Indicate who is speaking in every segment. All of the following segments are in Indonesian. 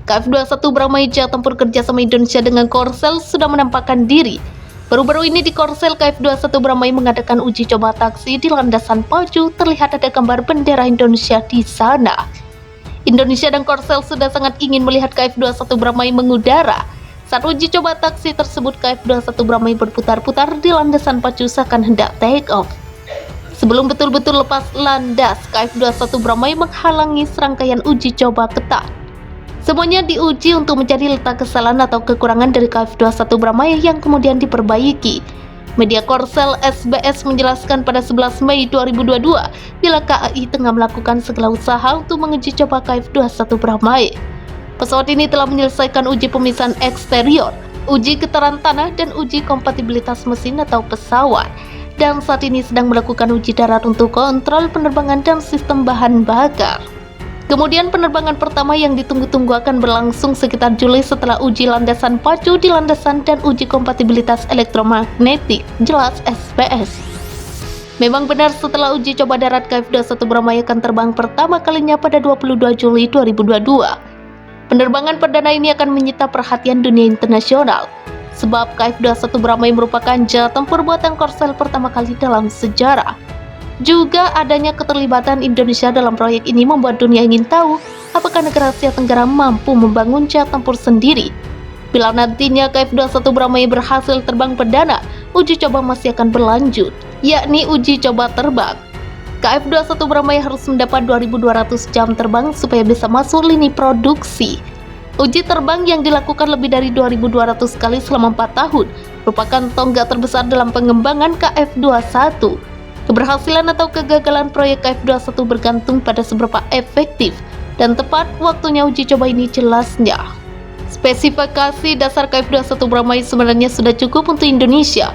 Speaker 1: KF-21 Bramai Jet Tempur kerjasama Indonesia dengan Korsel sudah menampakkan diri. Baru-baru ini di Korsel, KF-21 Bramai mengadakan uji coba taksi di landasan pacu. Terlihat ada gambar bendera Indonesia di sana. Indonesia dan Korsel sudah sangat ingin melihat KF-21 Bramai mengudara. Saat uji coba taksi tersebut, KF-21 Bramai berputar-putar di landasan pacu seakan hendak take off. Sebelum betul-betul lepas landas, KF-21 Bramai menghalangi serangkaian uji coba ketat. Semuanya diuji untuk mencari letak kesalahan atau kekurangan dari KF-21 Bramai yang kemudian diperbaiki. Media Korsel SBS menjelaskan pada 11 Mei 2022 bila KAI tengah melakukan segala usaha untuk menguji coba KF-21 Bramai. Pesawat ini telah menyelesaikan uji pemisahan eksterior, uji getaran tanah, dan uji kompatibilitas mesin atau pesawat. Dan saat ini sedang melakukan uji darat untuk kontrol penerbangan dan sistem bahan bakar. Kemudian penerbangan pertama yang ditunggu-tunggu akan berlangsung sekitar Juli setelah uji landasan pacu di landasan dan uji kompatibilitas elektromagnetik, jelas SBS. Memang benar setelah uji coba darat, KF-21 Bramai akan terbang pertama kalinya pada 22 Juli 2022. Penerbangan perdana ini akan menyita perhatian dunia internasional, sebab KF-21 Bramai merupakan jet tempur buatan Korsel pertama kali dalam sejarah. Juga adanya keterlibatan Indonesia dalam proyek ini membuat dunia ingin tahu apakah negara Asia Tenggara mampu membangun jet tempur sendiri. Bila nantinya KF-21 Bramai berhasil terbang perdana, uji coba masih akan berlanjut, yakni uji coba terbang. KF-21 Bramai harus mendapat 2.200 jam terbang supaya bisa masuk lini produksi. Uji terbang yang dilakukan lebih dari 2.200 kali selama 4 tahun merupakan tonggak terbesar dalam pengembangan KF-21. Keberhasilan atau kegagalan proyek KF-21 bergantung pada seberapa efektif dan tepat waktunya uji coba ini jelasnya. Spesifikasi dasar KF-21 Bramai sebenarnya sudah cukup untuk Indonesia.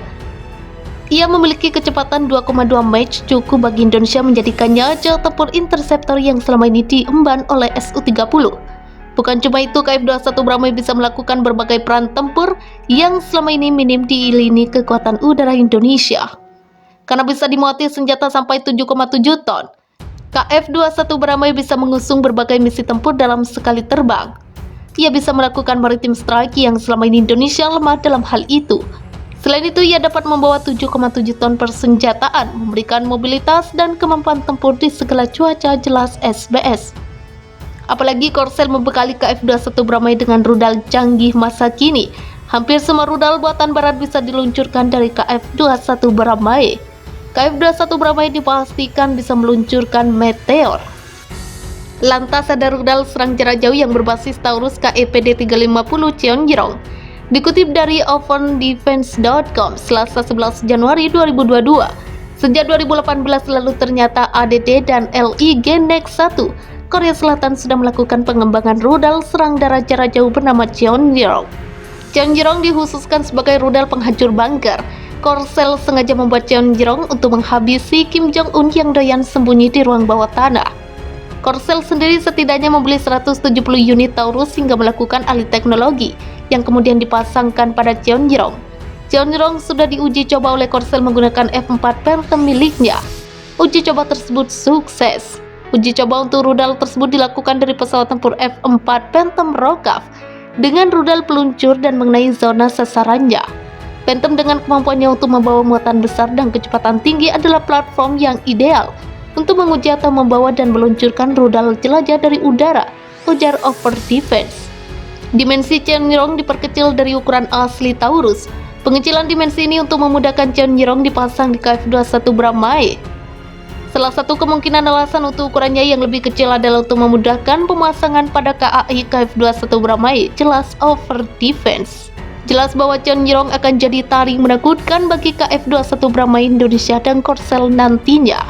Speaker 1: Ia memiliki kecepatan 2,2 Mach, cukup bagi Indonesia menjadikannya jet tempur interceptor yang selama ini diemban oleh Su-30. Bukan cuma itu, KF-21 Bramai bisa melakukan berbagai peran tempur yang selama ini minim di lini kekuatan udara Indonesia. Karena bisa dimuati senjata sampai 7,7 ton, KF-21 Bramai bisa mengusung berbagai misi tempur dalam sekali terbang. Ia bisa melakukan maritime strike yang selama ini Indonesia lemah dalam hal itu. Selain itu, ia dapat membawa 7,7 ton persenjataan, memberikan mobilitas dan kemampuan tempur di segala cuaca, jelas SBS. Apalagi Korsel membekali KF-21 Bramai dengan rudal canggih masa kini. Hampir semua rudal buatan barat bisa diluncurkan dari KF-21 Bramai. KF-21 Bramai dipastikan bisa meluncurkan Meteor. Lantas ada rudal serang jarak jauh yang berbasis Taurus KEPD-350 Cheonjerong. Dikutip dari ovendefense.com, Selasa 11 Januari 2022. Sejak 2018 lalu ternyata ADD dan LIG Nex 1, Korea Selatan sudah melakukan pengembangan rudal serang darat jarak jauh bernama Cheonjerong. Cheonjerong dikhususkan sebagai rudal penghancur bunker. Korsel sengaja membuat Cheonjerong untuk menghabisi Kim Jong-un yang doyan sembunyi di ruang bawah tanah. Korsel sendiri setidaknya membeli 170 unit Taurus hingga melakukan alih teknologi yang kemudian dipasangkan pada Cheonjerong. Cheonjerong sudah diuji coba oleh Korsel menggunakan F4 Phantom miliknya. Uji coba tersebut sukses. Uji coba untuk rudal tersebut dilakukan dari pesawat tempur F4 Phantom Rokaf dengan rudal peluncur dan mengenai zona sasarannya. Phantom dengan kemampuannya untuk membawa muatan besar dan kecepatan tinggi adalah platform yang ideal untuk menguji atau membawa dan meluncurkan rudal jelajah dari udara, ujar Over Defense. Dimensi Cheonjerong diperkecil dari ukuran asli Taurus. Pengecilan dimensi ini untuk memudahkan Cheonjerong dipasang di KF-21 Bramai. Salah satu kemungkinan alasan untuk ukurannya yang lebih kecil adalah untuk memudahkan pemasangan pada KAI KF-21 Bramai, jelas Over Defense. Jelas bahwa Cheonjerong akan jadi taring menakutkan bagi KF-21 Bramai Indonesia dan Korsel nantinya.